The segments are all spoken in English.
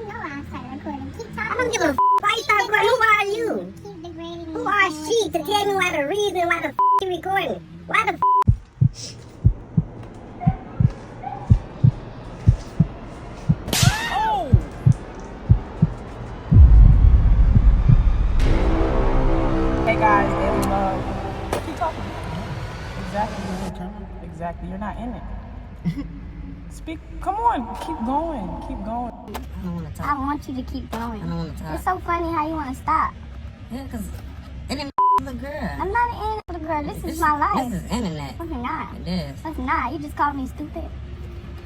You know I started recording. Keep talking. I don't give a f***. Why you start recording? Who are you? Keep degrading me. Who are she to tell me why the reason why the f*** you recording? Why the f***? Hey guys, daily love. Keep talking. Exactly. You're not in it. Speak. Come on. Keep going. Keep going. I don't want to talk. I want you to keep going. I don't want to talk. It's so funny how you want to stop. Yeah, because it ain't the girl. I'm not an internet girl. This is my life. This is internet. No, you're not. It is. That's not. You just called me stupid.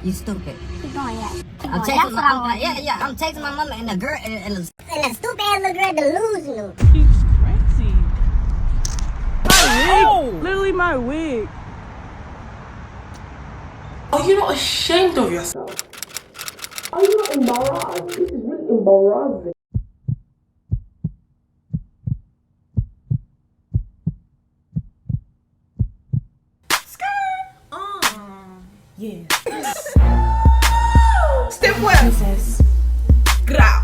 You stupid. Keep going, yeah. Keep I'm going. texting That's what I my want. yeah. I'm texting my mama and the girl and the stupid ass little girl delusional. She's crazy. My wig. Literally my wig. Are you not ashamed of yourself? Are you not embarrassed? This is really embarrassing. Yeah. Step one. Princess. Growl.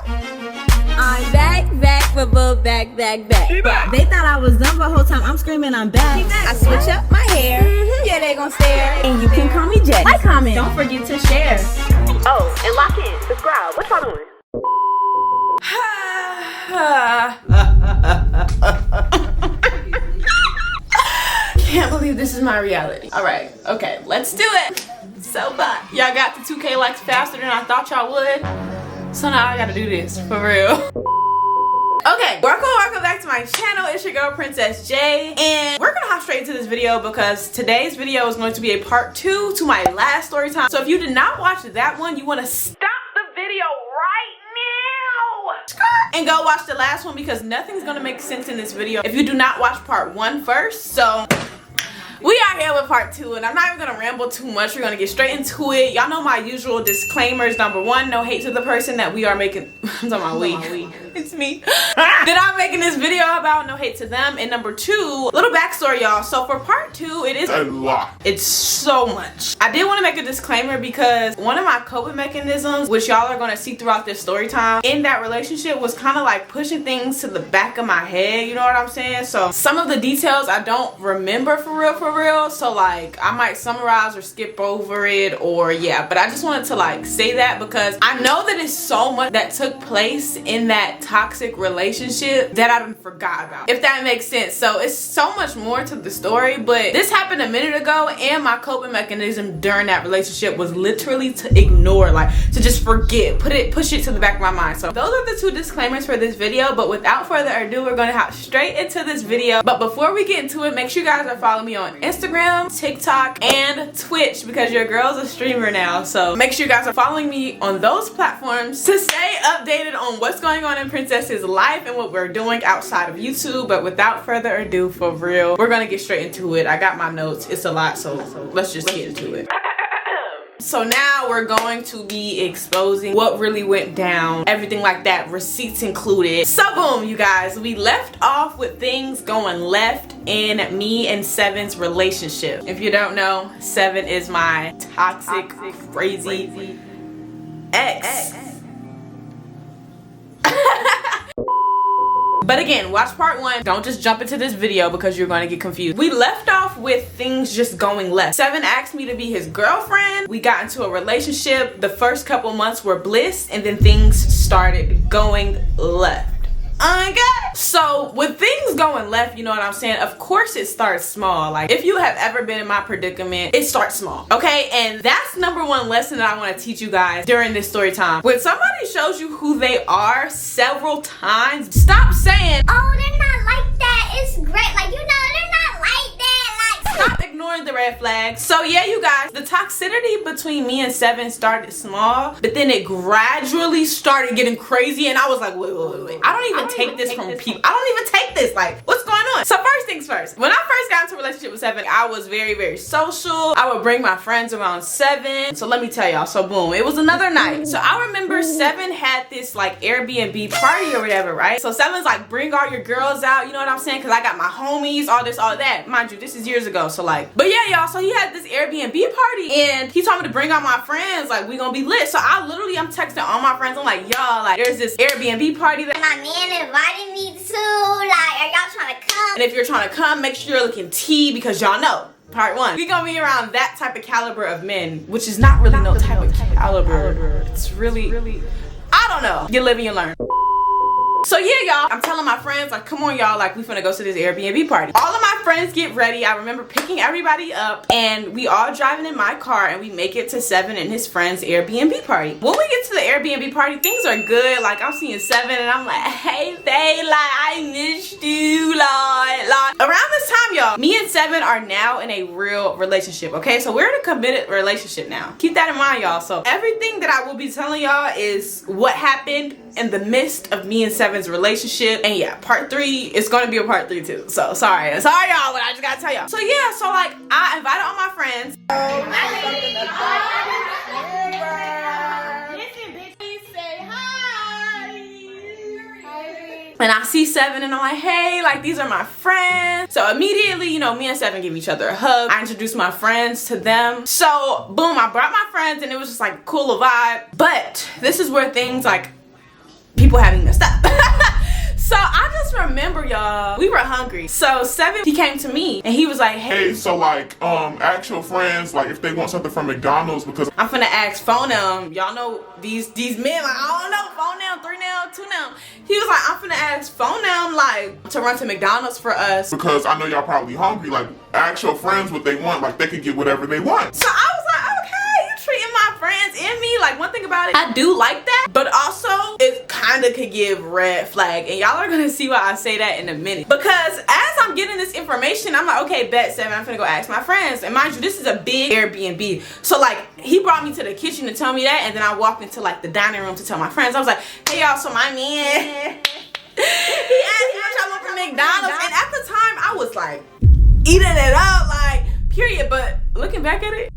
I'm back, back. They thought I was done, but the whole time I'm screaming I'm back. I switch up my hair. Yeah, they gon' stare. And you can call me Jet. Like, comment. Don't forget to share. Oh, and lock in. Subscribe. What y'all doing? Can't believe this is my reality. All right, okay, let's do it. So bad. Y'all got the 2K likes faster than I thought y'all would. So now I gotta do this for real. Okay, welcome back to my channel. It's your girl Princess Jay, and we're gonna hop straight into this video because today's video is going to be a part 2 to my last story time. So if you did not watch that one, you want to stop the video right now and go watch the last one because nothing's gonna make sense in this video if you do not watch part 1 first. So we are here with part 2, and I'm not even gonna ramble too much. We're gonna get straight into it. Y'all know my usual disclaimers. Number 1, no hate to the person that we are making. I'm talking about we. It's me. That I'm making this video about. No hate to them. And number 2, little backstory, y'all. So for part 2, it is a lot. It's so much. I did want to make a disclaimer because one of my coping mechanisms, which y'all are gonna see throughout this story time, in that relationship was kind of like pushing things to the back of my head. You know what I'm saying? So some of the details I don't remember for real, so like I might summarize or skip over it, or yeah, but I just wanted to like say that because I know that it's so much that took place in that toxic relationship that I done forgot about, if that makes sense. So it's so much more to the story, but this happened a minute ago, and my coping mechanism during that relationship was literally to ignore, like to just forget, push it to the back of my mind. So those are the 2 disclaimers for this video, but without further ado, we're gonna hop straight into this video. But before we get into it, make sure you guys are following me on Instagram, TikTok, and Twitch because your girl's a streamer now. So make sure you guys are following me on those platforms to stay updated on what's going on in Princess's life and what we're doing outside of YouTube. But without further ado, for real, we're gonna get straight into it. I got my notes. It's a lot, so let's just get into it. So now we're going to be exposing what really went down, everything like that, receipts included. So boom, you guys, we left off with things going left in me and Seven's relationship. If you don't know, Seven is my toxic, crazy ex. But again, watch part 1. Don't just jump into this video because you're going to get confused. We left off with things just going left. Seven asked me to be his girlfriend. We got into a relationship. The first couple months were bliss, and then things started going left. Okay. So with things going left, you know what I'm saying? Of course it starts small. Like if you have ever been in my predicament, it starts small. Okay, and that's number 1 lesson that I want to teach you guys during this story time. When somebody shows you who they are several times, stop saying, Oh, they're not like that. It's great. Like, you know, they're not like that. Like, stop ignoring the red flags. So yeah, you guys, the toxicity between me and Seven started small, but then it gradually started getting crazy, and I was like, wait. I don't even take this from people. I don't even take this. Like, what's going on? So first things first, when I first got into a relationship with Seven, I was very social. I would bring my friends around Seven. So let me tell y'all, so boom, it was another night. So I remember Seven had this like Airbnb party or whatever, right? So Seven's like, bring all your girls out, you know what I'm saying? Cause I got my homies, all this, all that. Mind you, this is years ago. So like, But yeah, y'all, so he had this Airbnb party and he told me to bring out my friends, like we gonna be lit. So I'm texting all my friends. I'm like, y'all, like there's this Airbnb party that my man invited me to. Like, are y'all trying to come? and if you're trying to come, make sure you're looking tea because y'all know. Part 1. We gonna be around that type of caliber of men, which is not really no type of caliber. It's really, I don't know. You live and you learn. So yeah, y'all, I'm telling my friends, like, come on, y'all, like, we finna go to this Airbnb party. All of my friends get ready. I remember picking everybody up, and we all driving in my car, and we make it to Seven and his friend's Airbnb party. When we get to the Airbnb party, things are good. Like, I'm seeing Seven, and I'm like, hey, babe, like, I missed you, like. Around this time, y'all, me and Seven are now in a real relationship, okay? So we're in a committed relationship now. Keep that in mind, y'all. So everything that I will be telling y'all is what happened in the midst of me and Seven's relationship. And yeah, part 3 is gonna be a part 3 too. So sorry y'all, but I just gotta tell y'all. So yeah, so like I invited all my friends. And I see Seven and I'm like, hey, like these are my friends. So immediately, you know, me and Seven give each other a hug. I introduced my friends to them. So boom, I brought my friends and it was just like cool vibe. But this is where things like people having messed up. So I just remember, y'all, we were hungry. So Seven, he came to me and he was like, hey, so like, ask your friends like if they want something from McDonald's because I'm finna ask phone them. Y'all know these men, like, I don't know, phone them, 3 now, 2 now. He was like, I'm finna ask phone them like to run to McDonald's for us. Because I know y'all probably hungry. Like, ask your friends what they want. Like, they can get whatever they want. So I was like, okay, you treating my friends and me. Like, one thing about it, I do like that, but also it kind of could give red flag. And y'all are gonna see why I say that in a minute. Because as I'm getting this information, I'm like, okay, bet Seven, I'm finna go ask my friends. And mind you, this is a big Airbnb. So like, he brought me to the kitchen to tell me that, and then I walked into like the dining room to tell my friends. I was like, hey y'all, so my man, he asked me what y'all want from McDonald's. And at the time, I was like, eating it up, like, period. But looking back at it,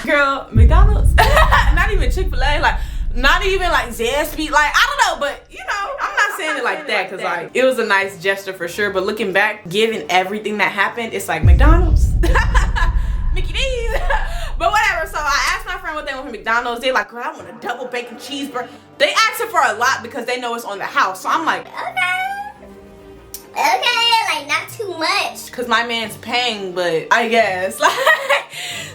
girl, McDonald's, not even Chick-fil-A, like, not even like Zaxby, like, I don't know, but you know, I'm not saying it like that because like it was a nice gesture for sure, but looking back, given everything that happened, it's like McDonald's. Mickey D's. But whatever, so I asked my friend what they want from McDonald's. They're like, girl, I want a double bacon cheeseburger. They asked for a lot because they know it's on the house. So I'm like, Okay, like not too much. because my man's paying, but I guess. Like,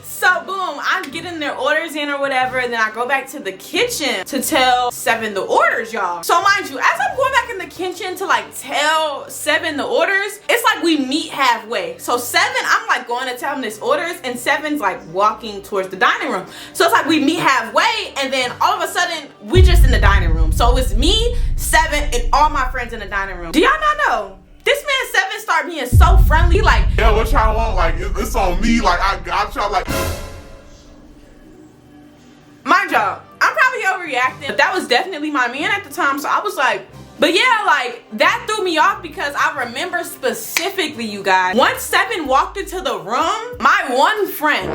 so boom, I'm getting their orders in or whatever, and then I go back to the kitchen to tell Seven the orders, y'all. So mind you, as I'm going back in the kitchen to like tell Seven the orders, it's like we meet halfway. So Seven, I'm like going to tell him this orders, and Seven's like walking towards the dining room. So it's like we meet halfway, and then all of a sudden we just in the dining room. So it's me, Seven, and all my friends in the dining room. Do y'all not know? This man Seven started being so friendly, like, yeah, what y'all want? Like, it's on me. Like, I got y'all. Like, mind y'all, I'm probably overreacting, but that was definitely my man at the time. So I was like, but yeah, like that threw me off because I remember specifically, you guys, once Seven walked into the room, my one friend,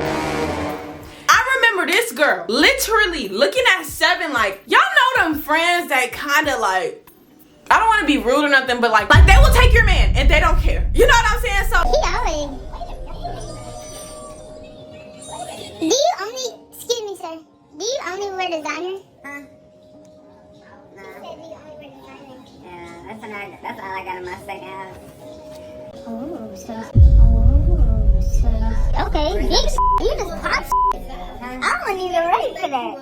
I remember this girl literally looking at Seven like, y'all know them friends that kind of like, I don't want to be rude or nothing, but like they will take your man and they don't care. You know what I'm saying? So He always. Do you only, excuse me, sir, do you only wear designer? Huh? He said, do you only wear designer? Yeah, that's all I got in my second house. Okay, big you just pop I wasn't even ready for that.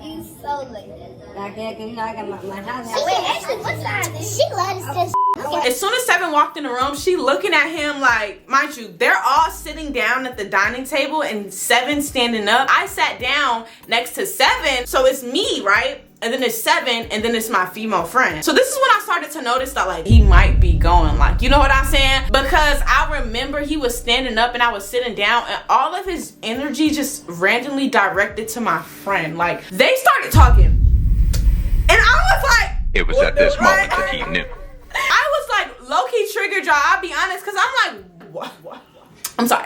You so like that. Like, yeah, 'cause you know I got my house. She said, actually, what size? She loves to. as soon as Seven walked in the room, she looking at him like, mind you, they're all sitting down at the dining table and Seven standing up. I sat down next to Seven, so it's me, right? And then it's Seven, and then it's my female friend. So this is when I started to notice that like he might be going, like, you know what I'm saying? Because I remember he was standing up and I was sitting down, and all of his energy just randomly directed to my friend. Like, they started talking, and I was like, it was at this moment that he knew. I was like low-key triggered, y'all, I'll be honest, because I'm like, what? I'm sorry.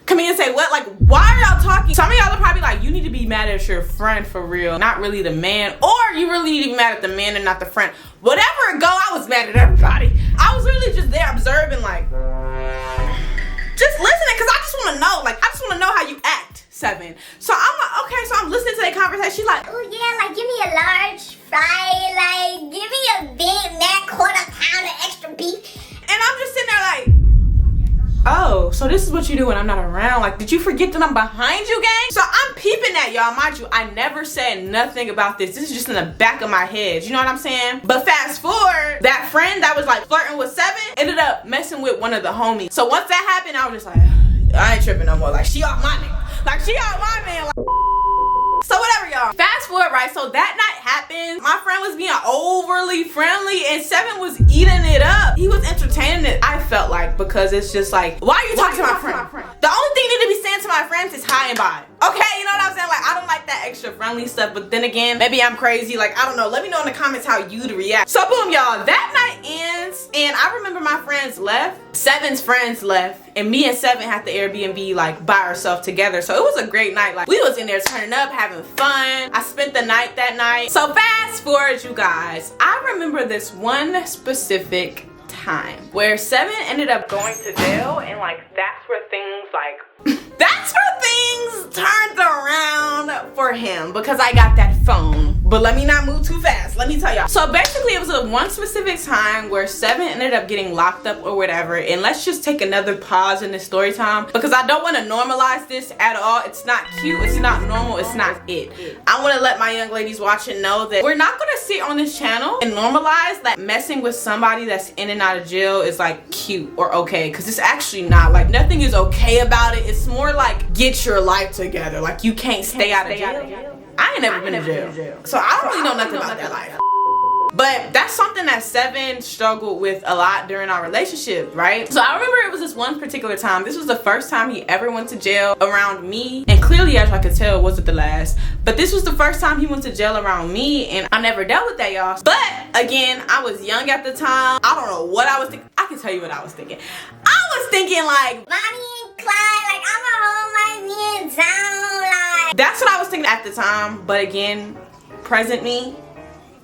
Come in and say what? Like, why are y'all talking? Some of y'all are probably like, you need to be mad at your friend for real, not really the man, or you really need to be mad at the man and not the friend. Whatever it go, I was mad at everybody. I was really just there observing like, Just listening, because I just want to know. Like, I just want to know how you act, 7. So I'm like, okay, so I'm listening to that conversation. She's like, Oh yeah, like give me a large fry, like give me a Big Mac, quarter-pounder, extra beef. and I'm just sitting there like, oh, so this is what you do when I'm not around. Like, did you forget that I'm behind you, gang? So I'm peeping that, y'all. Mind you, I never said nothing about this. This is just in the back of my head. You know what I'm saying? But fast forward, that friend that was like flirting with 7 ended up messing with one of the homies. So once that happened, I was just like, I ain't tripping no more. Like, she off my nigga. Like, she off my man. Like, so whatever, y'all. Fast forward, right? So that night happened. My friend was being overly friendly and 7 was eating it up. He was entertaining it, I felt like, because it's just like, why are you talking to my friend? The only thing you need to be saying to my friends is hi and bye. Okay, you know what I'm saying? Like, I don't like that extra friendly stuff, but then again, maybe I'm crazy. Like, I don't know. Let me know in the comments how you'd react. So boom, y'all, that night ends, and I remember my friends left. 7's friends left, and me and 7 had the Airbnb like by ourselves together. So it was a great night. Like, we was in there turning up, having fun. I spent the night that night. So fast forward, you guys, I remember this one specific time where 7 ended up going to jail, and like that's where things like that's where things turned around for him, because I got that phone. But let me not move too fast. Let me tell y'all. So basically, it was a one specific time where 7 ended up getting locked up or whatever. And let's just take another pause in this story time, because I don't want to normalize this at all. It's not cute. It's not normal. It's not it. I want to let my young ladies watching know that we're not going to sit on this channel and normalize that messing with somebody that's in and out of jail is like cute or okay, because it's actually not. Like, nothing is okay about it. It's more like, get your life together. Like, you can't stay out of jail. I ain't never been in jail, so I don't really know nothing about that life. But that's something that 7 struggled with a lot during our relationship, right? So I remember it was this one particular time. This was the first time he ever went to jail around me, and clearly, as I could tell, it wasn't the last. But this was the first time he went to jail around me, and I never dealt with that, y'all. But again, I was young at the time. I don't know what I was thinking. I can tell you what I was thinking. I was thinking like, Bonnie and Clyde, like I'ma hold my man down, like. That's what I was thinking at the time. But again, present me,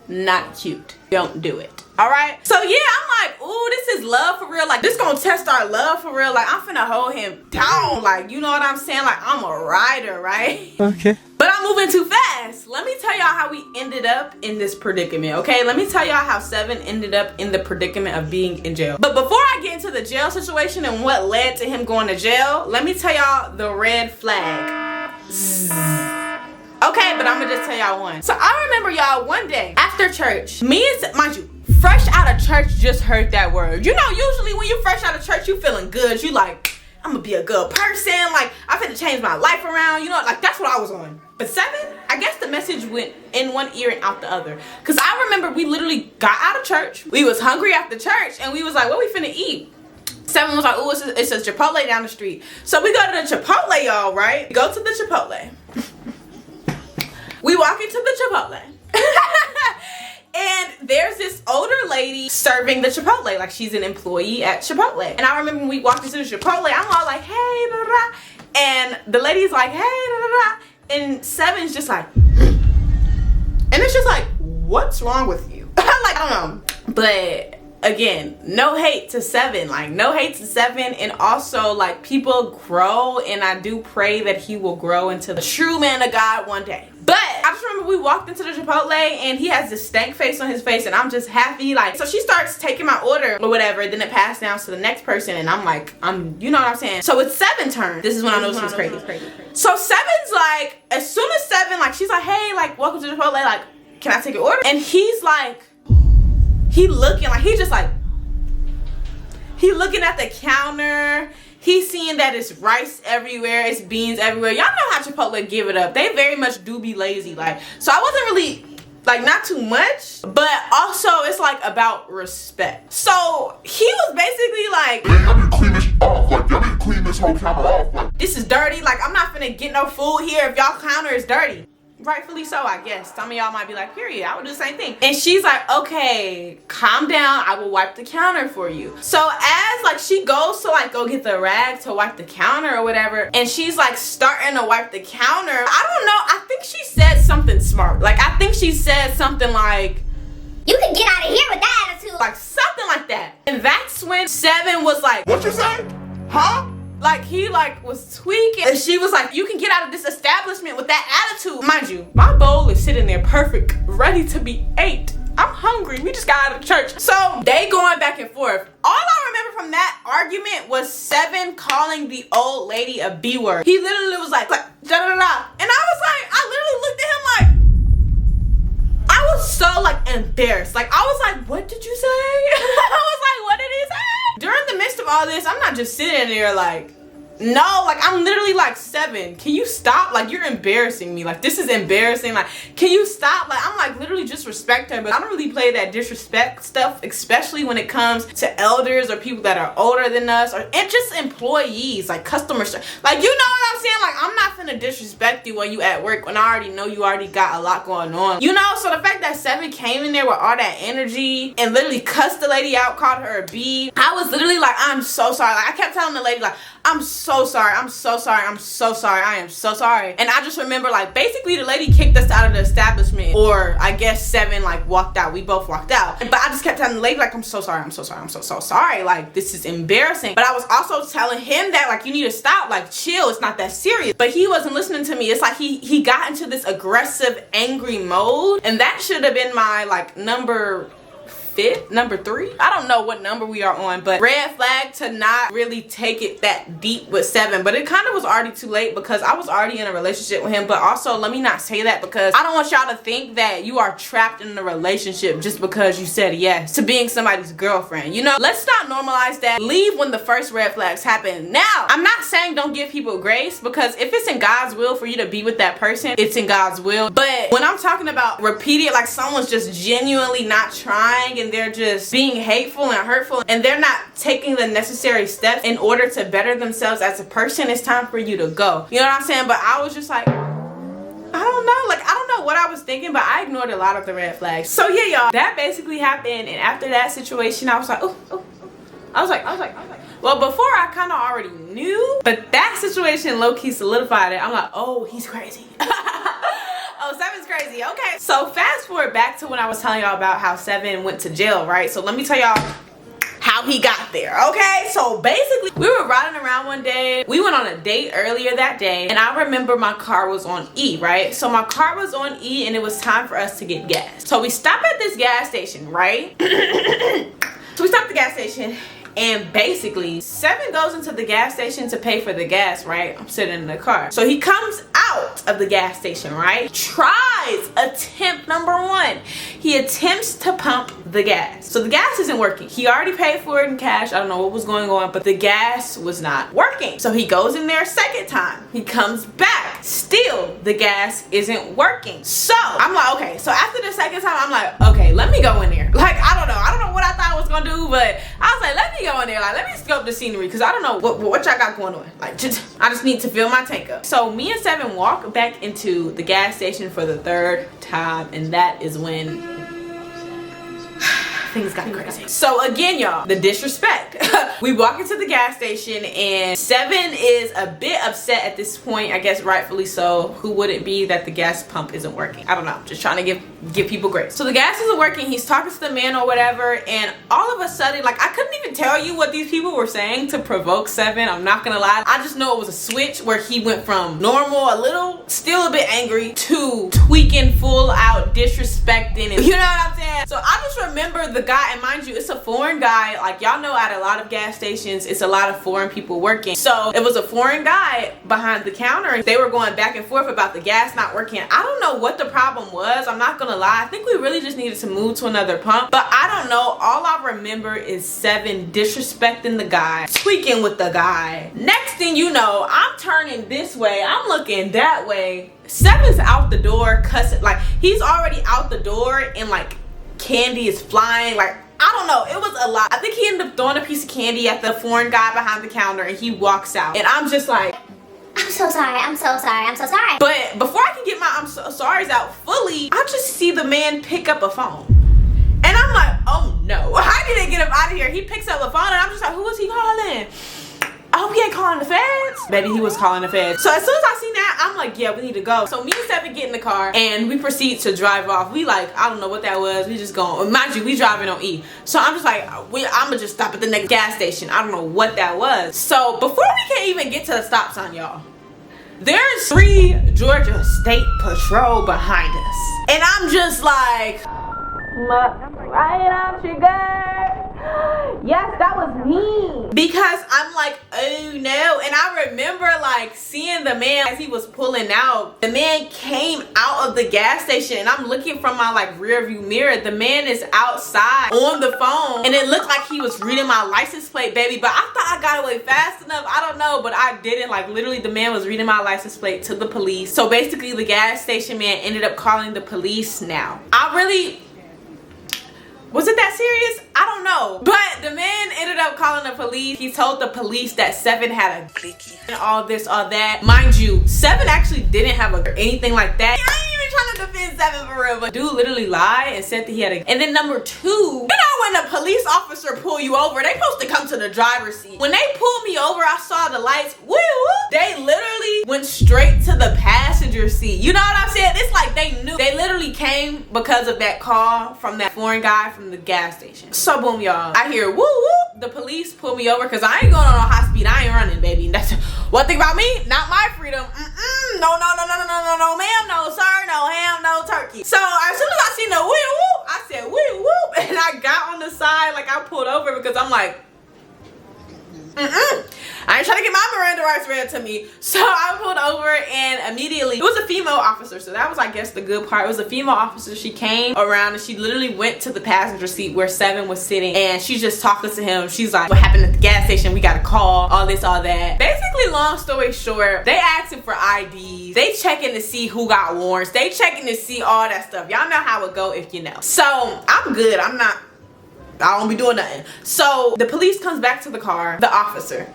not cute. Don't do it. All right. So yeah, I'm like, ooh, this is love for real. Like, this gonna test our love for real. Like, I'm finna hold him down. Like, you know what I'm saying? Like, I'm a rider, right? Okay. But I'm moving too fast. Let me tell y'all how we ended up in this predicament, okay? Let me tell y'all how 7 ended up in the predicament of being in jail. But before I get into the jail situation and what led to him going to jail, let me tell y'all the red flag. Zzz. Okay, but I'm gonna just tell y'all one. So I remember, y'all, one day after church, me and, mind you, fresh out of church, just heard that word. You know, usually when you fresh out of church, you feeling good. You like, I'm gonna be a good person. Like, I'm finna change my life around. You know, like, that's what I was on. But 7, I guess the message went in one ear and out the other. Because I remember we literally got out of church. We was hungry after church, and we was like, what we finna eat? 7 was like, oh, it's a Chipotle down the street. So we go to the Chipotle, y'all, right? We go to the Chipotle. We walk into the Chipotle. And there's this older lady serving the Chipotle. Like, she's an employee at Chipotle. And I remember when we walked into the Chipotle, I'm all like, hey, da, da, da. And the lady's like, hey, da, da, da. And 7's just like, and it's just like, what's wrong with you? Like, I don't know. But again, no hate to 7. Like, no hate to 7. And also, like, people grow, and I do pray that he will grow into the true man of God one day. But I just remember we walked into the Chipotle, and he has this stank face on his face, and I'm just happy. Like, so she starts taking my order or whatever, then it passed down to the next person, and I'm like, you know what I'm saying? So it's 7's turn. This is when I know she's crazy. So 7's like, as soon as 7, like, she's like, hey, like, welcome to the Chipotle, like, can I take your order? And he's like, he looking like, he just like, he looking at the counter. He's seeing that it's rice everywhere, it's beans everywhere. Y'all know how Chipotle give it up. They very much do be lazy. Like, so I wasn't really, like, not too much, but also it's like about respect. So he was basically like, Man, y'all need to clean this off. Like, y'all need to clean this whole counter off. Like, this is dirty. Like, I'm not finna get no food here if y'all counter is dirty. Rightfully so, I guess. Some of y'all might be like, period, I would do the same thing. And she's like, okay, calm down, I will wipe the counter for you. So as like she goes to like go get the rag to wipe the counter or whatever, and she's like starting to wipe the counter, I don't know, I think she said something smart. Like, I think she said something like, You can get out of here with that attitude. like something like that. And that's when 7 was like, what you say? Huh? Like he like was tweaking, and she was like, you can get out of this establishment with that attitude. Mind you, my bowl is sitting there perfect, ready to be ate. I'm hungry. We just got out of church. So they going back and forth. All I remember from that argument was Seven calling the old lady a B word. He literally was like da da da da. And I was like, I literally looked at him like, I was so like embarrassed. Like I was like, what did you say? I was like, what did he say? During the midst of all this, I'm not just sitting there like, no, like I'm literally like, Seven, can you stop? Like you're embarrassing me. Like this is embarrassing. Like can you stop? Like I'm like literally just respect her, but I don't really play that disrespect stuff, especially when it comes to elders or people that are older than us, and just employees, like customers. Like you know what I'm saying? Like I'm not finna disrespect you when you at work when I already know you already got a lot going on. You know, so the fact that Seven came in there with all that energy and literally cussed the lady out, called her a B, I was literally like, I'm so sorry. Like I kept telling the lady like, I'm so sorry, I'm so sorry, I'm so sorry, I am so sorry. And I just remember like basically the lady kicked us out of the establishment, or I guess Seven like walked out. We both walked out. But I just kept telling the lady like, I'm so sorry, I'm so sorry, I'm so sorry. Like this is embarrassing. But I was also telling him that like, you need to stop, like chill, it's not that serious. But he wasn't listening to me. It's like he got into this aggressive, angry mode, and that should have been my like number 3. I don't know what number we are on, but red flag to not really take it that deep with Seven. But it kind of was already too late because I was already in a relationship with him. But also let me not say that, because I don't want y'all to think that you are trapped in a relationship just because you said yes to being somebody's girlfriend. You know, let's not normalize that. Leave when the first red flags happen. Now, I'm not saying don't give people grace, because if it's in God's will for you to be with that person, it's in God's will. But when I'm talking about repeated, like someone's just genuinely not trying and they're just being hateful and hurtful and they're not taking the necessary steps in order to better themselves as a person, it's time for you to go. You know what I'm saying? But I was just like, I don't know. Like, I don't know what I was thinking, but I ignored a lot of the red flags. So yeah, y'all, that basically happened. And after that situation, I was like, I was like, well, before I kind of already knew, but that situation low-key solidified it. I'm like, oh, he's crazy. Oh, Seven's crazy. Okay, so fast forward back to when I was telling y'all about how Seven went to jail, right? So let me tell y'all how he got there. Okay, so basically we were riding around one day. We went on a date earlier that day, and I remember my car was on E, right? So my car was on E and it was time for us to get gas. So we stopped at this gas station, right? So we stopped at the gas station, and basically Seven goes into the gas station to pay for the gas, right? I'm sitting in the car. So he comes out of the gas station, right? Tries attempt number 1. He attempts to pump the gas. So the gas isn't working. He already paid for it in cash. I don't know what was going on, but the gas was not working. So he goes in there a second time. He comes back. Still, the gas isn't working. So I'm like, okay. So after the second time, I'm like, okay, let me go in there. Like, I don't know what I thought I was gonna do, but I was like, let me go in there. Like, let me scope the scenery, because I don't know what y'all got going on. Like, I just need to fill my tank up. So me and Seven walk back into the gas station for the 3rd time, and that is when things got crazy. So again, y'all, the disrespect. We walk into the gas station and Seven is a bit upset at this point, I guess rightfully so. Who would it be that the gas pump isn't working? I don't know, just trying to give people grace. So the gas isn't working, he's talking to the man or whatever, and all of a sudden, like, I couldn't even tell you what these people were saying to provoke Seven, I'm not gonna lie. I just know it was a switch where he went from normal, a little, still a bit angry, to tweaking, full out disrespecting, and you know what I'm saying? So I just remember the guy, and mind you, it's a foreign guy. Like, y'all know at a lot of gas stations, it's a lot of foreign people working. So it was a foreign guy behind the counter, and they were going back and forth about the gas not working. I don't know what the problem was, I'm not gonna lie. I think we really just needed to move to another pump, but I don't know. All I remember is Seven disrespecting the guy, tweaking with the guy. Next thing you know, I'm turning this way, I'm looking that way. Seven's out the door cussing. Like, he's already out the door and like candy is flying. Like, I don't know, it was a lot. I think he ended up throwing a piece of candy at the foreign guy behind the counter, and he walks out, and I'm just like, I'm so sorry, I'm so sorry, I'm so sorry. But before I can get my I'm so sorry's out fully, I just see the man pick up a phone, and I'm like, oh no, how did they get him out of here? He picks up a phone, and I'm just like, who is he calling? I hope he ain't calling the feds. Baby, he was calling the feds. So as soon as I seen that, I'm like, yeah, we need to go. So me and Seven get in the car and we proceed to drive off. We like, I don't know what that was. We just going, mind you, we driving on E. So I'm just like, I'ma just stop at the next gas station. I don't know what that was. So before we can even get to the stop sign, y'all, there's 3 Georgia State Patrol behind us. And I'm just like, right on, trigger. Yes, that was me. Because I'm like, oh no. And I remember like seeing the man as he was pulling out. The man came out of the gas station and I'm looking from my like rear view mirror. The man is outside on the phone and it looked like he was reading my license plate, baby. But I thought I got away fast enough. I don't know, but I didn't. Like literally the man was reading my license plate to the police. So basically the gas station man ended up calling the police now. Was it that serious? I don't know. But the man ended up calling the police. He told the police that Seven had a clicky and all this, all that. Mind you, Seven actually didn't have anything like that. I ain't even trying to defend Seven for real, but dude literally lied and said that he had a. And then number 2, you know when a police officer pull you over, they supposed to come to the driver's seat. When they pulled me over, I saw the lights. Woo! They literally went straight to the passenger seat. You know what I'm saying? It's like they knew. They literally came because of that call from that foreign guy from the gas station. So boom, y'all. I hear woo woo. The police pull me over because I ain't going on a high speed. I ain't running, baby. That's one thing about me. Not my freedom. No, ma'am, no, sir, no ham, no turkey. So as soon as I seen the woo woo, I said woo woo, and I got on the side like I pulled over because I'm like, I ain't trying to get my Miranda rights read to me. So I pulled over and immediately, it was a female officer. So that was, I guess, the good part. It was a female officer. She came around and she literally went to the passenger seat where Seven was sitting and she's just talking to him. She's like, what happened at the gas station? We got a call, all this, all that. Basically, long story short, they asking for IDs. They checking to see who got warrants. They checking to see all that stuff. Y'all know how it go if you know. So I'm good. I don't be doing nothing. So the police comes back to the car, the officer.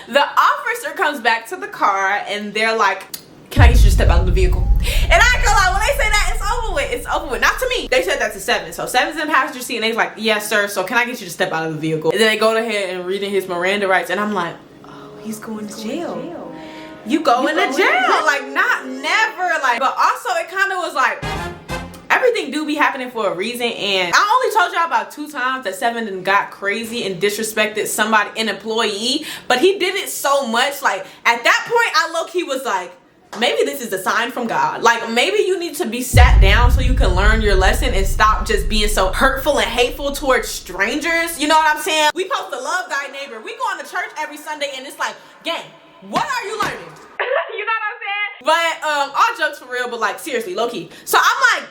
The officer comes back to the car and they're like, can I get you to step out of the vehicle? And I ain't gonna lie, when they say that, it's over with. It's over with. Not to me. They said that to Seven. So Seven's in the passenger seat and they's like, yes, sir. So can I get you to step out of the vehicle? And then they go ahead and reading his Miranda rights. And I'm like, oh, he's going to jail. You going to jail. Like, not never. Like, but also it kind of was like, everything do be happening for a reason. And I only told y'all about 2 times that Seven done got crazy and disrespected somebody, an employee, but he did it so much. Like at that point I low-key was like, maybe this is a sign from God. Like maybe you need to be sat down so you can learn your lesson and stop just being so hurtful and hateful towards strangers. You know what I'm saying? We supposed to love thy neighbor. We going to church every Sunday and it's like, gang, what are you learning? You know what I'm saying? But all jokes for real, but like seriously, low-key. So I'm like,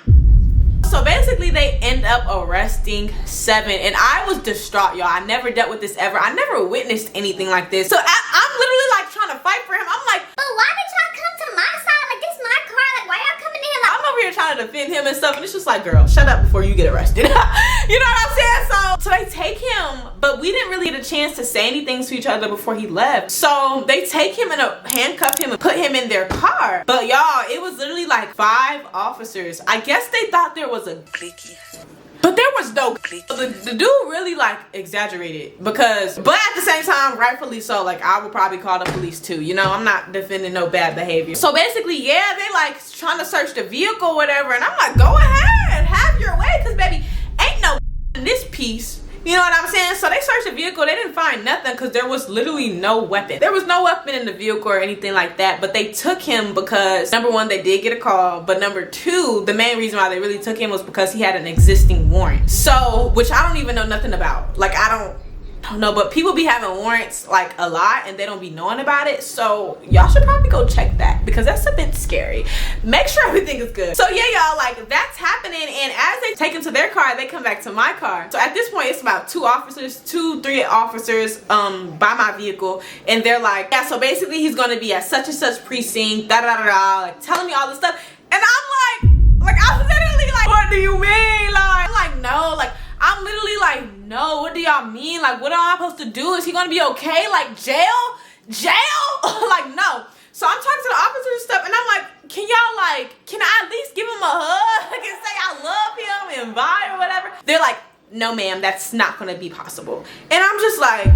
so basically they end up arresting Seven and I was distraught, y'all. I never dealt with this ever. I never witnessed anything like this. So I'm literally like trying to fight for him. I'm like, but why did y'all come to my side? Like this my car. Like why y'all coming in? Like I'm over here trying to defend him and stuff and it's just like, girl, shut up before you get arrested. You know what I'm saying? So they take him, but we didn't really get a chance to say anything to each other before he left. So they take him and handcuff him and put him in their car. But y'all, it was literally like 5 officers. I guess they thought there was a clicky, but there was no clicky. The dude really like exaggerated but at the same time, rightfully so. Like I would probably call the police too. You know, I'm not defending no bad behavior. So basically, yeah, they like trying to search the vehicle, whatever, and I'm like, go ahead, have your way, cause baby, ain't no in this piece. You know what I'm saying? So they searched the vehicle. They didn't find nothing because there was literally no weapon. There was no weapon in the vehicle or anything like that. But they took him because, number 1, they did get a call. But number 2, the main reason why they really took him was because he had an existing warrant. So, which I don't even know nothing about. Like, I don't know, but people be having warrants like a lot and they don't be knowing about it. So y'all should probably go check that because that's a bit scary. Make sure everything is good. So yeah, y'all, like that's happening, and as they take him to their car, they come back to my car. So at this point it's about 3 officers by my vehicle, and they're like, yeah, so basically he's gonna be at such and such precinct, like telling me all this stuff. And I'm like I'm literally like, what do you mean? Like I'm like, no, like I'm literally like, no, what do y'all mean? Like, what am I supposed to do? Is he gonna be okay? Like, jail? Like, no. So I'm talking to the officers and stuff, and I'm like, can I at least give him a hug and say I love him and vibe or whatever? They're like, no, ma'am, that's not gonna be possible. And I'm just like,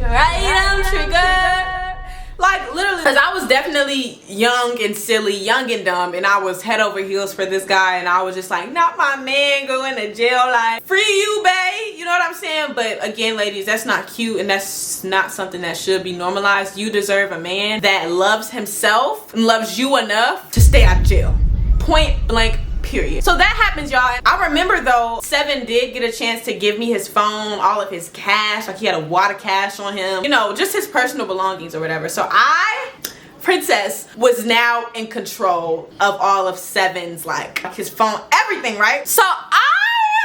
right, I'm triggered. Like literally, because I was definitely young and silly, young and dumb, and I was head over heels for this guy, and I was just like, not my man going to jail, like, free you, bae, you know what I'm saying? But again, ladies, that's not cute, and that's not something that should be normalized. You deserve a man that loves himself and loves you enough to stay out of jail. Point blank. Period. So that happens, y'all. I remember though, Seven did get a chance to give me his phone, all of his cash, like he had a wad of cash on him, you know, just his personal belongings or whatever. So I, Princess, was now in control of all of Seven's, like his phone, everything, right? So I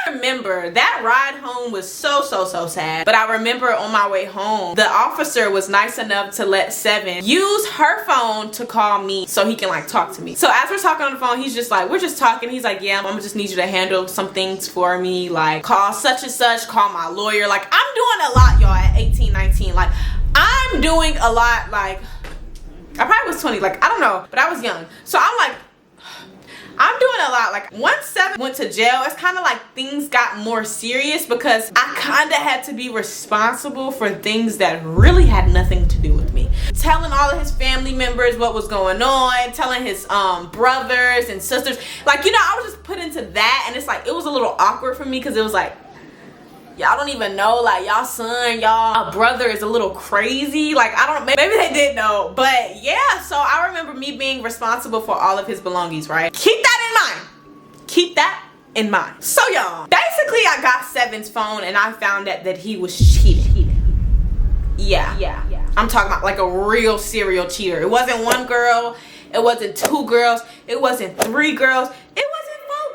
remember that ride home was so sad, but I remember on my way home, the officer was nice enough to let Seven use her phone to call me so he can like talk to me. So as we're talking on the phone, he's just like, we're just talking, he's like, yeah, I'm gonna just need you to handle some things for me, like call such and such, call my lawyer. Like I'm doing a lot, y'all, at 18, 19. Like I'm doing a lot. Like I probably was 20, like I don't know, but I was young. So I'm like, I'm doing a lot. Like once Seven went to jail, it's kind of like things got more serious because I kind of had to be responsible for things that really had nothing to do with me. Telling all of his family members what was going on, telling his brothers and sisters, like, you know, I was just put into that, and it's like it was a little awkward for me because it was like, y'all don't even know, like y'all son, y'all brother is a little crazy. Like I don't know, maybe they did know, but yeah. So I remember me being responsible for all of his belongings, right? Keep that in mind. Keep that in mind. So y'all, basically I got Seven's phone and I found out that he was cheating. Yeah. I'm talking about like a real serial cheater. It wasn't one girl, it wasn't two girls, it wasn't three girls, it wasn't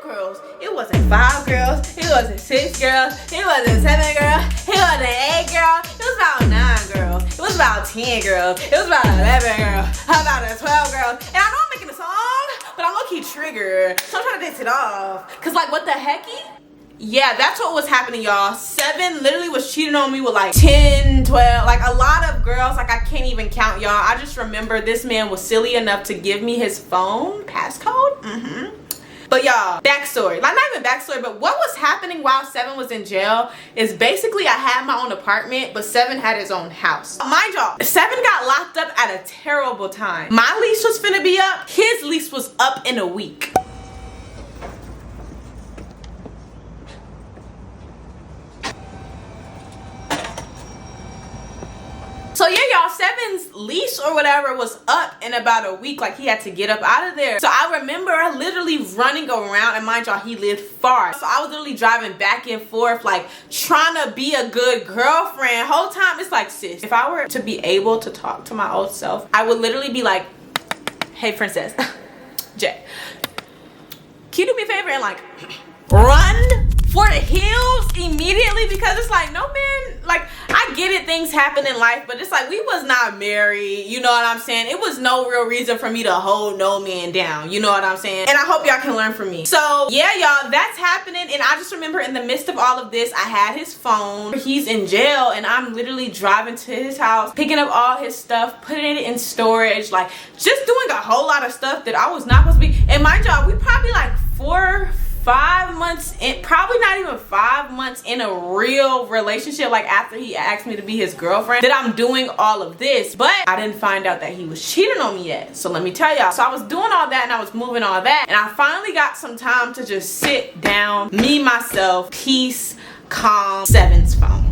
4 girls. It wasn't 5 girls, it wasn't 6 girls, it wasn't 7 girls, it wasn't 8 girls, it was about 9 girls, it was about 10 girls, it was about 11 girls, about 12 girls. And I know I'm making a song, but I'm low-key triggered, so I'm trying to dance it off. Cause like what the hecky? Yeah, that's what was happening, y'all. Seven literally was cheating on me with like 10, 12, like a lot of girls. Like I can't even count, y'all. I just remember this man was silly enough to give me his phone passcode. But y'all, backstory, like not even backstory, but what was happening while Seven was in jail is basically I had my own apartment, but Seven had his own house. Mind y'all, Seven got locked up at a terrible time. My lease was finna be up, his lease was up in a week. So yeah, y'all, Seven's lease or whatever was up in about a week. Like he had to get up out of there. So I remember literally running around, and mind y'all, he lived far. So I was literally driving back and forth, like trying to be a good girlfriend. Whole time it's like, sis, if I were to be able to talk to my old self, I would literally be like, hey Princess Jay, can you do me a favor and like run for the hills immediately? Because it's like, no man, like I get it, things happen in life, but it's like we was not married, you know what I'm saying? It was no real reason for me to hold no man down, you know what I'm saying? And I hope y'all can learn from me. So yeah, y'all, that's happening. And I just remember in the midst of all of this, I had his phone, he's in jail, and I'm literally driving to his house, picking up all his stuff, putting it in storage, like just doing a whole lot of stuff that I was not supposed to be. And my job, we probably like 5 months in, probably not even 5 months in a real relationship, like after he asked me to be his girlfriend, that I'm doing all of this. But I didn't find out that he was cheating on me yet. So let me tell y'all. So I was doing all that and I was moving all that, and I finally got some time to just sit down, me, myself, peace, calm, Seven's phone.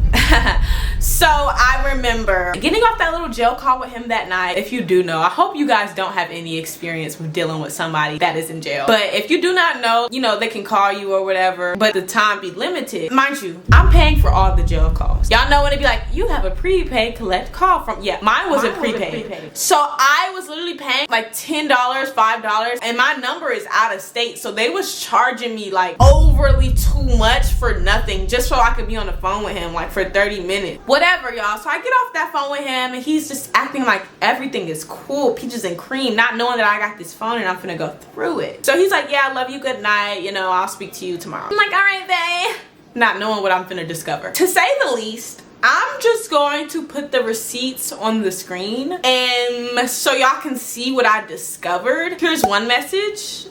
So I remember getting off that little jail call with him that night. If you do know, I hope you guys don't have any experience with dealing with somebody that is in jail. But if you do not know, you know, they can call you or whatever, but the time be limited. Mind you, I'm paying for all the jail calls. Y'all know when it be like, you have a prepaid collect call from, yeah, mine wasn't prepaid. So I was literally paying like $10, $5, and my number is out of state. So they was charging me like overly too much for nothing, just so I could be on the phone with him like for 30 minutes. Whatever, y'all. So I get off that phone with him and he's just acting like everything is cool, peaches and cream, not knowing that I got this phone and I'm finna go through it. So he's like, yeah, I love you, good night, you know, I'll speak to you tomorrow. I'm like, all right, babe. Not knowing what I'm finna discover. To say the least, I'm just going to put the receipts on the screen and so y'all can see what I discovered. Here's one message.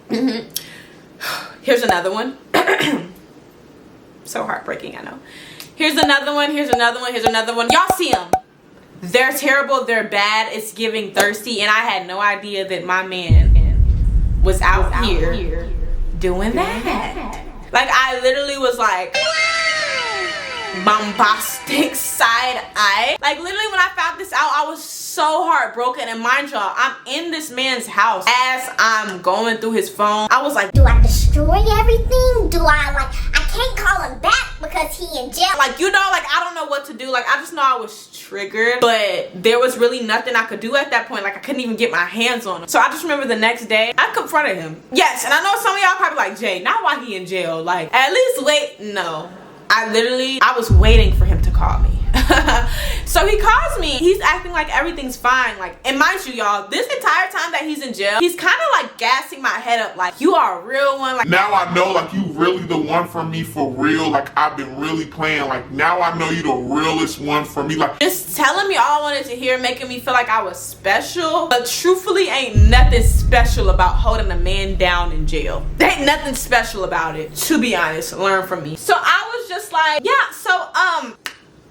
Here's another one. So heartbreaking, I know. Here's another one. Here's another one. Here's another one. Y'all see them. They're terrible. They're bad. It's giving thirsty. And I had no idea that my man was out here doing that. Like, I literally was like bombastic side eye. Like, literally when I found this out, I was so heartbroken. And mind y'all, I'm in this man's house as I'm going through his phone. I was like, do I destroy everything? Do I can't call him back because he in jail. Like, you know, like, I don't know what to do. Like, I just know I was triggered, but there was really nothing I could do at that point. Like, I couldn't even get my hands on him. So I just remember the next day, I confronted him. Yes, and I know some of y'all probably like, Jay, not while he in jail. Like, at least wait. No. I was waiting for him to call me. So he calls me. He's acting like everything's fine. Like, and mind you, y'all, this entire time that he's in jail, he's kind of like gassing my head up like, you are a real one. Like, now I know, like, you really the one for me for real. Like, I've been really playing. Like, now I know you the realest one for me. Like, just telling me all I wanted to hear, making me feel like I was special. But truthfully, ain't nothing special about holding a man down in jail. There ain't nothing special about it, to be honest. Learn from me. So I was just like, yeah, so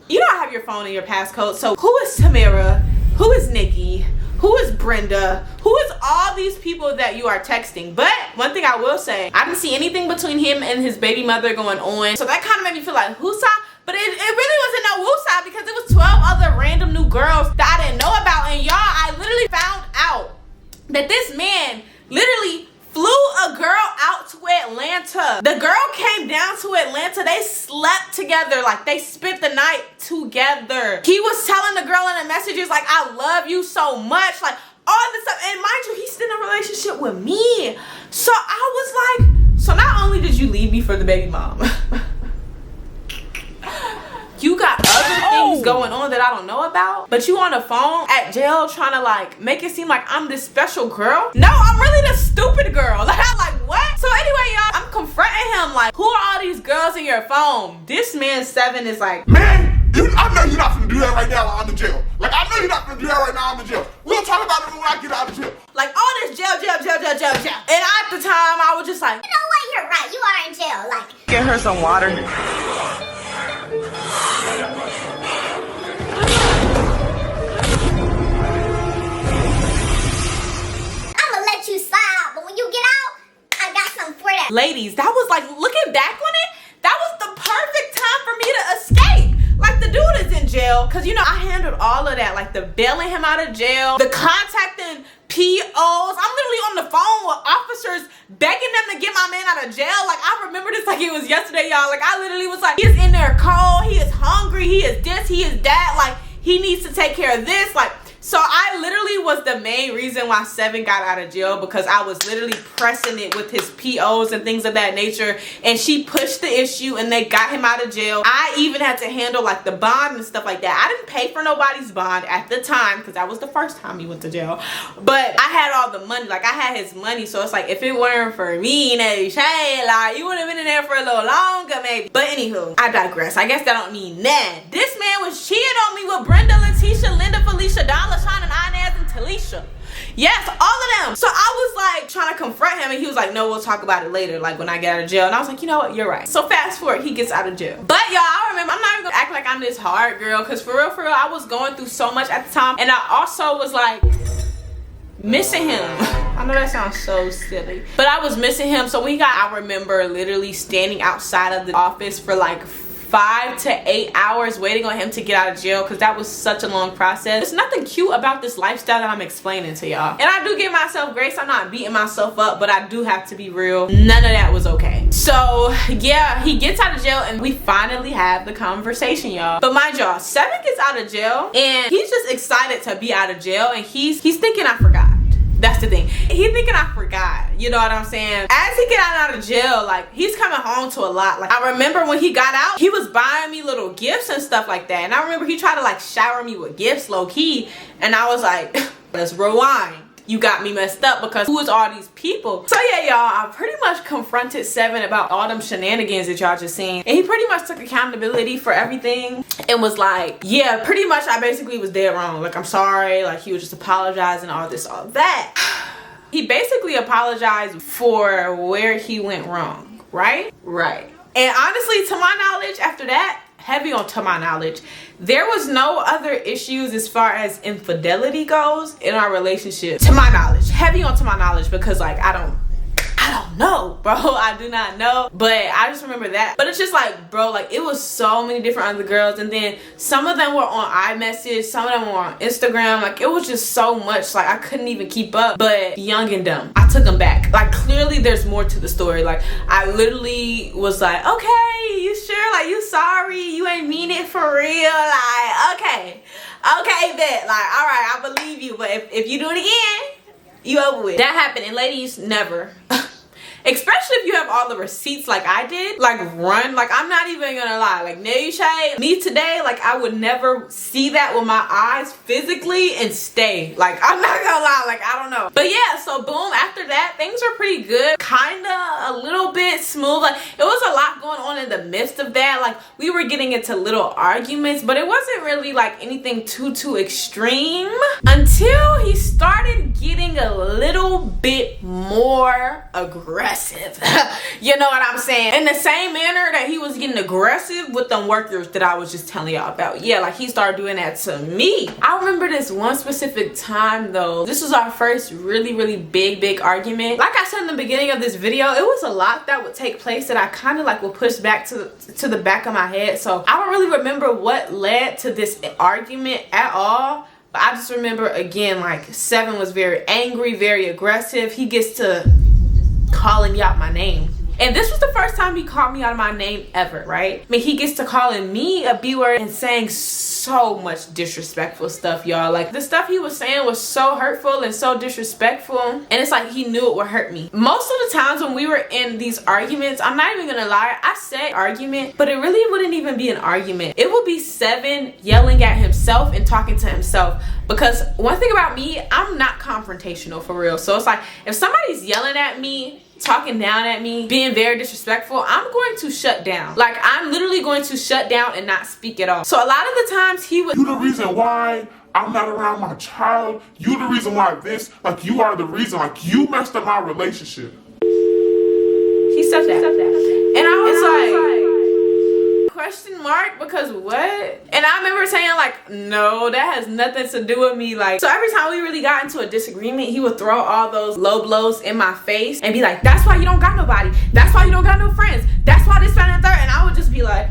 you don't have your phone and your passcode. So who is Tamara? Who is Nikki? Who is Brenda? Who is all these people that you are texting? But one thing I will say, I didn't see anything between him and his baby mother going on. So that kind of made me feel like who's but it really wasn't no woosah because it was 12 other random new girls that I didn't know about. And y'all, I literally found out that this man literally flew a girl out to Atlanta. The girl came down to Atlanta. They slept together. Like, they spent the night together. He was telling the girl in the messages, like, I love you so much. Like, all this stuff. And mind you, he's still in a relationship with me. So I was like, so not only did you leave me for the baby mom, you got other things going on that I don't know about, but you on the phone at jail trying to like make it seem like I'm this special girl. No, I'm really the stupid girl. Like, I'm like, what? So anyway, y'all, I'm confronting him like, who are all these girls in your phone? This man 7 is like, man, I know you're not gonna do that right now while I'm in jail. Like, I know you're not gonna do that right now I'm in jail. We'll talk about it when I get out of jail. Like, all this jail. And at the time, I was just like, you know what? You're right. You are in jail. Like, Get her some water. I'ma let you slide, but when you get out, I got something for that. ladies, that was like, looking back on it, that was the perfect time for me to escape. Like, the dude is in jail, because, you know, I handled all of that, like the bailing him out of jail, the contacting POs. I'm literally on the phone with officers begging them to get my man out of jail. Like, I remember this like it was yesterday, y'all. Like, I literally was like, he is in there cold, he is hungry, he is this, he is that, like, he needs to take care of this. Like, so I literally was the main reason why 7 got out of jail, because I was literally pressing it with his POs and things of that nature, and she pushed the issue and they got him out of jail. I even had to handle like the bond and stuff like that. I didn't pay for nobody's bond at the time because that was the first time he went to jail, but I had all the money. Like, I had his money, so it's like, if it weren't for me, Shay, like, you would have been in there for a little longer maybe. But anywho, I digress. I guess that don't mean that. This man was cheating on me with Brenda, Letitia, Linda, Felicia, Donna, Sean, and Inez, and Talisha. Yes, all of them. So I was like trying to confront him, and he was like, no, we'll talk about it later, like when I get out of jail. And I was like, you know what, you're right. So fast forward, he gets out of jail. But y'all, I remember, I'm not even gonna act like I'm this hard girl, because for real, I was going through so much at the time, and I also was like missing him. I know that sounds so silly, but I was missing him. So I remember literally standing outside of the office for like 5 to 8 hours waiting on him to get out of jail, because that was such a long process. There's nothing cute about this lifestyle that I'm explaining to y'all, and I do give myself grace. I'm not beating myself up, but I do have to be real. None of that was okay. So yeah, he gets out of jail and we finally have the conversation, y'all. But mind y'all, 7 gets out of jail and he's just excited to be out of jail, and he's thinking I forgot. That's the thing. He's thinking I forgot. You know what I'm saying? As he get out of jail, like, he's coming home to a lot. Like, I remember when he got out, he was buying me little gifts and stuff like that. And I remember he tried to like shower me with gifts low key. And I was like, let's rewind. You got me messed up, because who is all these people? So yeah, y'all, I pretty much confronted 7 about all them shenanigans that y'all just seen. And he pretty much took accountability for everything and was like, yeah, pretty much I basically was dead wrong. Like, I'm sorry. Like, he was just apologizing, all this, all that. He basically apologized for where he went wrong, right? Right. And honestly, to my knowledge, after that, heavy on to my knowledge. There was no other issues as far as infidelity goes in our relationship, to my knowledge. Heavy on to my knowledge, because like I don't know, bro. I do not know, but I just remember that. But it's just like, bro, like it was so many different other girls, and then some of them were on iMessage, some of them were on Instagram. Like it was just so much, like I couldn't even keep up. But young and dumb, I took them back. Like clearly there's more to the story. Like I literally was like, okay, you sure? Like you sorry? You ain't mean it for real? Like okay, bet. Like all right, I believe you, but if you do it again, you over with. That happened. And ladies, never. Especially if you have all the receipts like I did, like run. Like I'm not even gonna lie, like Shay, me today, like I would never see that with my eyes physically and stay. Like I'm not gonna lie, like I don't know. But yeah, so boom, after that things were pretty good, kinda a little bit smooth. Like it was a lot going on in the midst of that. Like we were getting into little arguments, but it wasn't really like anything too extreme until he started getting a little bit more aggressive. You know what I'm saying? In the same manner that he was getting aggressive with them workers that I was just telling y'all about. Yeah, like he started doing that to me. I remember this one specific time though. This was our first really big argument. Like I said in the beginning of this video, it was a lot that would take place that I kind of like would push back to the back of my head. So I don't really remember what led to this argument at all. But I just remember again, like 7 was very angry, very aggressive. He gets to calling me out my name, and this was the first time he called me out of my name ever, right? I mean, he gets to calling me a B-word and saying so much disrespectful stuff, y'all. Like the stuff he was saying was so hurtful and so disrespectful, and it's like he knew it would hurt me. Most of the times when we were in these arguments, I'm not even gonna lie, I say argument, but it really wouldn't even be an argument. It would be 7 yelling at himself and talking to himself. Because one thing about me, I'm not confrontational for real. So it's like if somebody's yelling at me, talking down at me, being very disrespectful, I'm going to shut down. Like I'm literally going to shut down and not speak at all. So a lot of the times he would, you the reason why I'm not around my child, you the reason why this, like you are the reason, like you messed up my relationship. He said that. And I was like, question mark, because what? And I remember saying like, no, that has nothing to do with me. Like, so every time we really got into a disagreement, he would throw all those low blows in my face and be like, that's why you don't got nobody, that's why you don't got no friends, that's why this, that, and the third. And I would just be like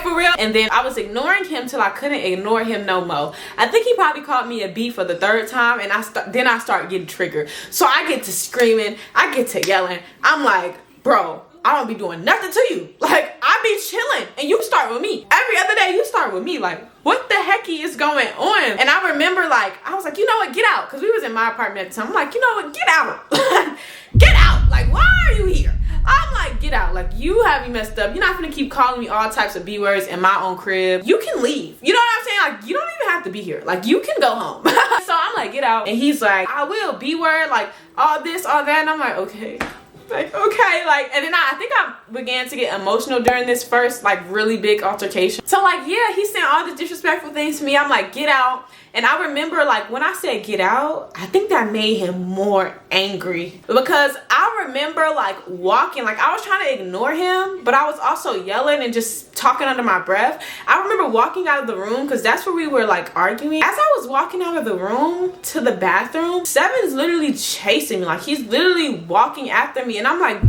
for real. And then I was ignoring him till I couldn't ignore him no more. I think he probably called me a B for the 3rd time, and then I start getting triggered. So I get to screaming, I get to yelling. I'm like, bro, I don't be doing nothing to you. Like, I be chilling and you start with me. Every other day you start with me. Like, what the hecky is going on? And I remember like, I was like, you know what, get out. Cause we was in my apartment at the time. I'm like, you know what, get out. Get out. Like, why are you here? I'm like, get out. Like, you have me messed up. You're not gonna keep calling me all types of B-words in my own crib. You can leave. You know what I'm saying? Like, you don't even have to be here. Like, you can go home. So I'm like, get out. And he's like, I will, B-word, like all this, all that. And I'm like, okay. Like, okay, like, and then I think I began to get emotional during this first like really big altercation. So like, yeah, he's saying all the disrespectful things to me. I'm like, get out. And I remember like when I said get out, I think that made him more angry, because I remember like walking, like I was trying to ignore him, but I was also yelling and just talking under my breath. I remember walking out of the room, because that's where we were like arguing. As I was walking out of the room to the bathroom, 7's literally chasing me. Like he's literally walking after me, and I'm like,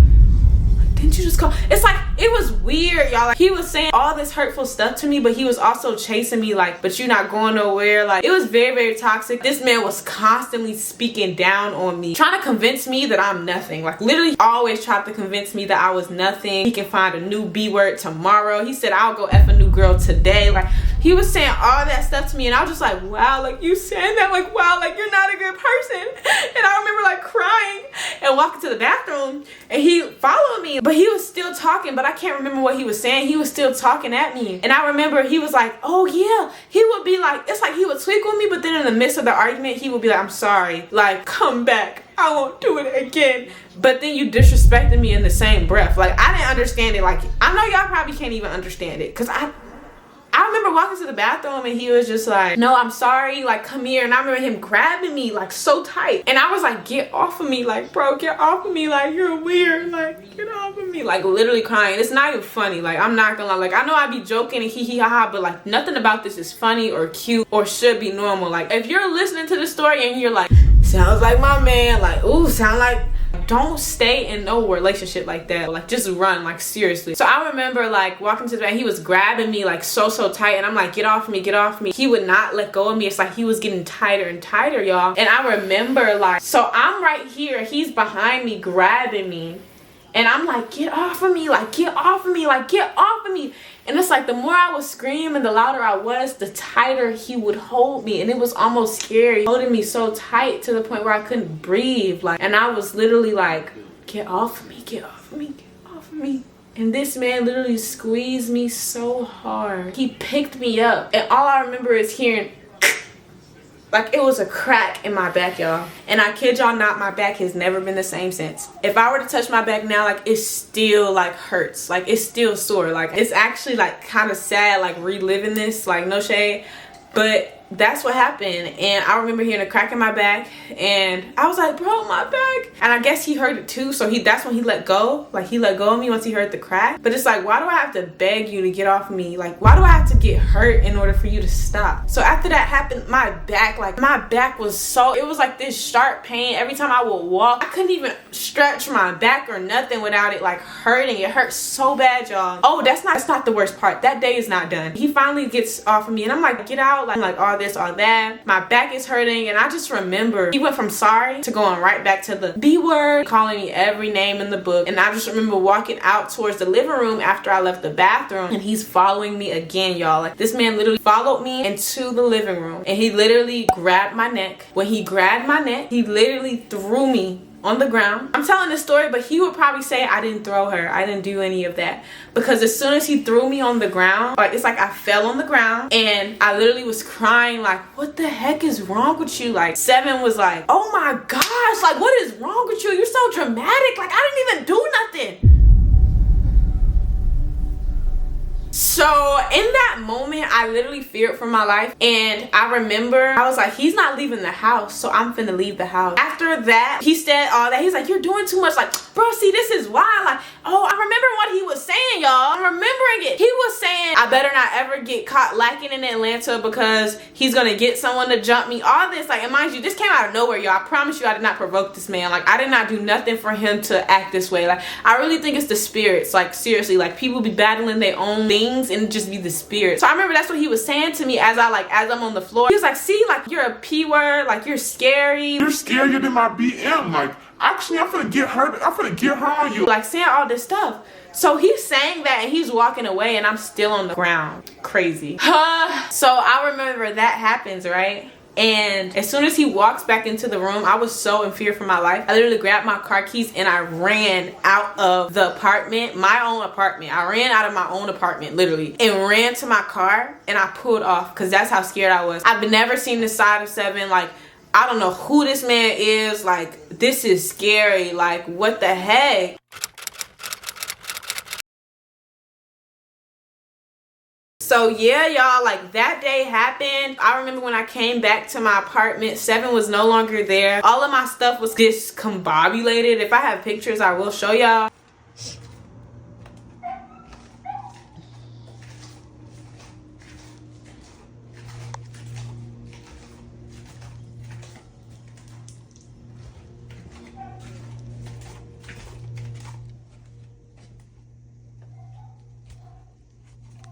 didn't you just call? It's like, it was weird, y'all. Like he was saying all this hurtful stuff to me, but he was also chasing me like, but you're not going nowhere. Like it was very toxic. This man was constantly speaking down on me, trying to convince me that I'm nothing. Like literally always tried to convince me that I was nothing. He can find a new B-word tomorrow. He said, I'll go F a new girl today. Like he was saying all that stuff to me, and I was just like, wow, like you saying that, like wow, like you're not a good person. And I remember like crying and walking to the bathroom, and he followed me, but he was still talking, but I can't remember what he was saying. He was still talking at me. And I remember he was like, oh yeah, he would be like, it's like he would tweak with me, but then in the midst of the argument, he would be like, I'm sorry, like come back, I won't do it again. But then you disrespected me in the same breath. Like I didn't understand it. Like I know y'all probably can't even understand it, because I I remember walking to the bathroom and he was just like, no, I'm sorry, like come here. And I remember him grabbing me like so tight, and I was like, get off of me, like bro, get off of me, like you're weird, like get off of me, like literally crying. It's not even funny, like I'm not gonna lie, like I know I be joking and hee hee ha ha, but like nothing about this is funny or cute or should be normal. Like if you're listening to the story and you're like, sounds like my man, like ooh, sound like, don't stay in no relationship like that. Like just run, like seriously. So I remember like walking to the back, he was grabbing me like so tight, and I'm like, get off me, get off me. He would not let go of me. It's like he was getting tighter and tighter, y'all. And I remember like, so I'm right here, he's behind me grabbing me, and I'm like, get off of me, like get off of me, like get off of me. And it's like the more I was screaming, the louder I was, the tighter he would hold me. And it was almost scary, holding me so tight to the point where I couldn't breathe. Like, and I was literally like, get off of me, get off of me, get off of me. And this man literally squeezed me so hard. He picked me up, and all I remember is hearing, like it was a crack in my back, y'all. And I kid y'all not, my back has never been the same since. If I were to touch my back now, like it still like hurts, like it's still sore. Like it's actually like kind of sad, like reliving this, like no shade, but that's what happened. And I remember hearing a crack in my back, and I was like, bro, my back. And I guess he heard it too, so that's when he let go. Like he let go of me once he heard the crack. But it's like, why do I have to beg you to get off of me? Like why do I have to get hurt in order for you to stop? So after that happened, my back was so, it was like this sharp pain every time I would walk. I couldn't even stretch my back or nothing without it like hurting. It hurt so bad, y'all. Oh, that's not the worst part. That day is not done. He finally gets off of me, and I'm like, get out, like all this, all that. My back is hurting, and I just remember he went from sorry to going right back to the B word, calling me every name in the book. And I just remember walking out towards the living room after I left the bathroom, and he's following me again, y'all. Like this man literally followed me into the living room, and he literally grabbed my neck. When he grabbed my neck, he literally threw me on the ground. I'm telling this story, but he would probably say I didn't throw her, I didn't do any of that, because as soon as he threw me on the ground, like it's like I fell on the ground, and I literally was crying like, what the heck is wrong with you? Like Seven was like, oh my gosh, like what is wrong with you? You're so dramatic, like I didn't even do nothing. So in that moment, I literally feared for my life, and I remember I was like, he's not leaving the house, so I'm finna leave the house. After that, he said all that. He's like, you're doing too much. Like, bro, see, this is why. Like, oh, I remember what he was saying, y'all. I'm remembering it. He was saying, I better not ever get caught lacking in Atlanta because he's gonna get someone to jump me. All this, like, and mind you, this came out of nowhere, y'all. I promise you, I did not provoke this man. Like, I did not do nothing for him to act this way. Like, I really think it's the spirits. Like, seriously, like people be battling their own things, and just be the spirit. So I remember that's what he was saying to me as I'm on the floor. He was like, see, like you're a P word, like you're scary. You're scarier than my BM. Like actually I'm finna get her on you. Like saying all this stuff. So he's saying that, and he's walking away, and I'm still on the ground. Crazy. So I remember that happens, right? And as soon as he walks back into the room, I was so in fear for my life. I literally grabbed my car keys and I ran out of the apartment, my own apartment. I ran out of my own apartment, literally, and ran to my car, and I pulled off because that's how scared I was. I've never seen this side of Seven. Like, I don't know who this man is. Like, this is scary. Like, what the heck? So yeah, y'all, like that day happened. I remember when I came back to my apartment, Seven was no longer there. All of my stuff was discombobulated. If I have pictures, I will show y'all.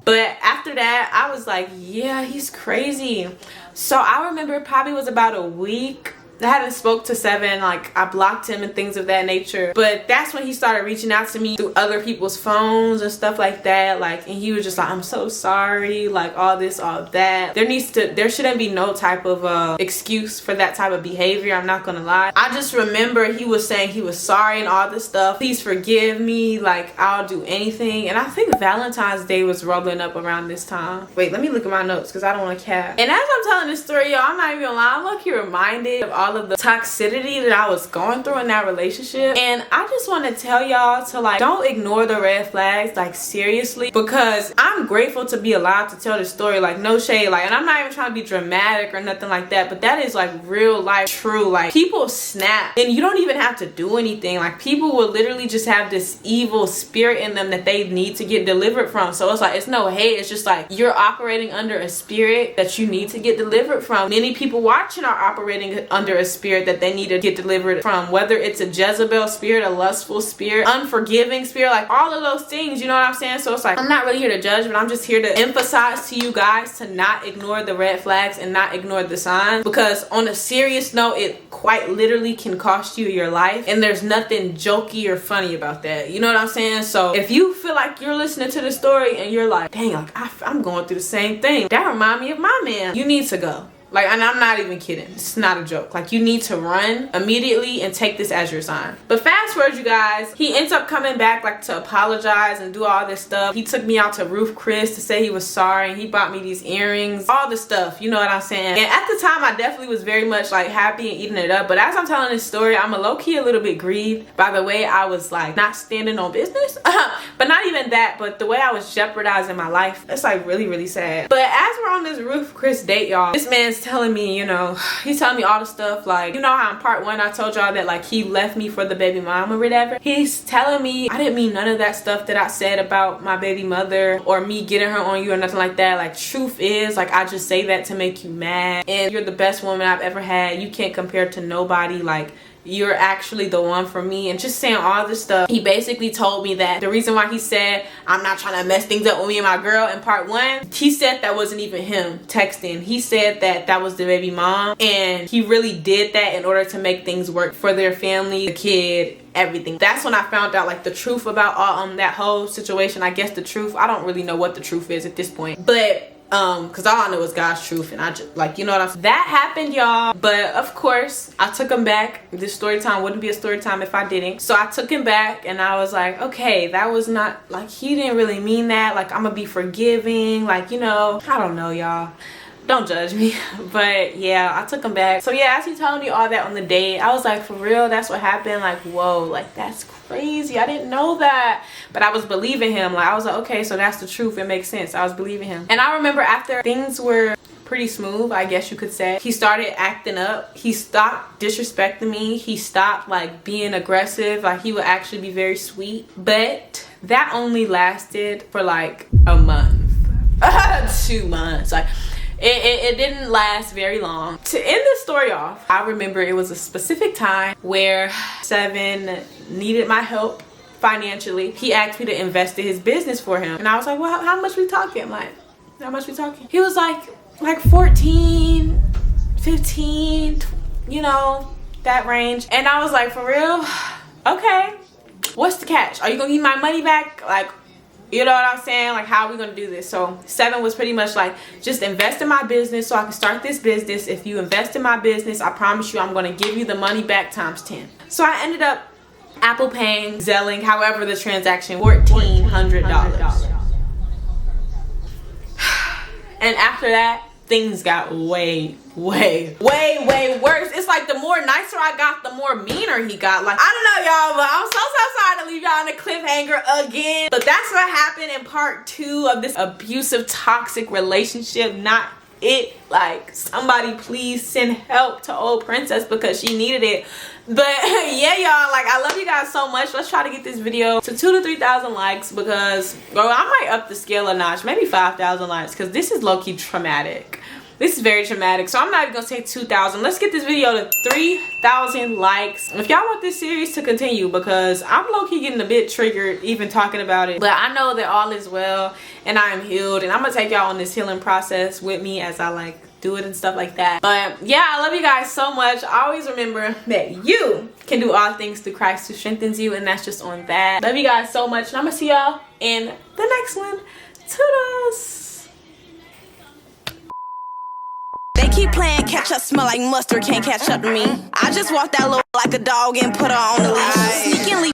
But after that, I was like, yeah, he's crazy. So I remember it probably was about a week. I hadn't spoke to Seven, like I blocked him and things of that nature. But that's when he started reaching out to me through other people's phones and stuff like that. Like, and he was just like, I'm so sorry, like all this, all that. There shouldn't be no type of excuse for that type of behavior. I'm not gonna lie. I just remember he was saying he was sorry and all this stuff. Please forgive me, like I'll do anything. And I think Valentine's Day was rolling up around this time. Wait, let me look at my notes because I don't want to cap. And as I'm telling this story, y'all, I'm not even gonna lie, I'm lucky reminded of all all of the toxicity that I was going through in that relationship. And I just want to tell y'all to like, don't ignore the red flags, like seriously, because I'm grateful to be alive to tell this story. Like, no shade, like, and I'm not even trying to be dramatic or nothing like that, but that is like real life true. Like, people snap and you don't even have to do anything. Like, people will literally just have this evil spirit in them that they need to get delivered from. So it's like, it's no hate, it's just like you're operating under a spirit that you need to get delivered from. Many people watching are operating under a spirit that they need to get delivered from, whether it's a Jezebel spirit, a lustful spirit, unforgiving spirit, like all of those things, you know what I'm saying? So it's like, I'm not really here to judge, but I'm just here to emphasize to you guys to not ignore the red flags and not ignore the signs, because on a serious note, it quite literally can cost you your life, and there's nothing jokey or funny about that, you know what I'm saying? So if you feel like you're listening to the story and you're like, dang, like I'm going through the same thing, that remind me of my man, you need to go. Like, and I'm not even kidding. It's not a joke. Like, you need to run immediately and take this as your sign. But fast forward, you guys, he ends up coming back, like, to apologize and do all this stuff. He took me out to Roof Chris to say he was sorry, and he bought me these earrings, all this stuff, you know what I'm saying? And at the time, I definitely was very much like happy and eating it up. But as I'm telling this story, I'm a low-key a little bit grieved by the way I was like not standing on business. But not even that, but the way I was jeopardizing my life. It's like really, really sad. But as we're on this Roof Chris date, y'all, this man's telling me, you know, he's telling me all the stuff, like, you know how in part 1 I told y'all that like he left me for the baby mom or whatever. He's telling me I didn't mean none of that stuff that I said about my baby mother or me getting her on you or nothing like that. Like, truth is, like, I just say that to make you mad, and you're the best woman I've ever had. You can't compare to nobody. Like, you're actually the one for me, and just saying all this stuff. He basically told me that the reason why he said I'm not trying to mess things up with me and my girl in part 1, he said that wasn't even him texting. He said that that was the baby mom, and he really did that in order to make things work for their family, the kid, everything. That's when I found out like the truth about all that whole situation. I guess the truth, I don't really know what the truth is at this point, but because all I know is God's truth, and I just, like, you know what I'm saying? That happened, y'all. But of course, I took him back. This story time wouldn't be a story time if I didn't. So I took him back, and I was like, okay, that was not, like, he didn't really mean that. Like, I'm gonna be forgiving. Like, you know, I don't know, y'all. Don't judge me. But yeah, I took him back. So yeah, as he telling me all that on the date, I was like, for real, that's what happened? Like, whoa, like, that's crazy. I didn't know that. But I was believing him. Like, I was like, okay, so that's the truth. It makes sense. I was believing him. And I remember after things were pretty smooth, I guess you could say, he started acting up. He stopped disrespecting me. He stopped like being aggressive. Like, he would actually be very sweet. But that only lasted for like a month. 2 months. Like, it didn't last very long. To end this story off, I remember it was a specific time where Seven needed my help financially. He asked me to invest in his business for him, and I was like, well, how much we talking? Like, how much we talking? He was like 14, 15, you know, that range. And I was like, for real? Okay, what's the catch? Are you gonna give me my money back? Like, you know what I'm saying? Like, how are we gonna do this? So Seven was pretty much like, just invest in my business so I can start this business. If you invest in my business, I promise you I'm gonna give you the money back times 10. So I ended up Apple Paying, Zelling, however the transaction, $1,400. And after that, things got way worse. It's like the more nicer I got, the more meaner he got. Like, I don't know, y'all, but I'm so sorry to leave y'all on a cliffhanger again. But that's what happened in part 2 of this abusive, toxic relationship. Not it. Like, somebody please send help to old princess because she needed it. But yeah, y'all, like, I love you guys so much. Let's try to get this video to 2,000 to 3,000 likes, because, bro, I might up the scale a notch, maybe 5,000 likes, because this is low-key traumatic. This is very traumatic. So I'm not even gonna say 2,000. Let's get this video to 3,000 likes if y'all want this series to continue, because I'm low-key getting a bit triggered even talking about it. But I know that all is well and I am healed, and I'm gonna take y'all on this healing process with me as I like do it and stuff like that. But yeah, I love you guys so much. Always remember that you can do all things through Christ who strengthens you, and that's just on that. Love you guys so much, and I'm gonna see y'all in the next one. Toodles. They keep playing catch up, smell like mustard, can't catch up to me. I just walked that little like a dog and put her on the leash. Sneakingly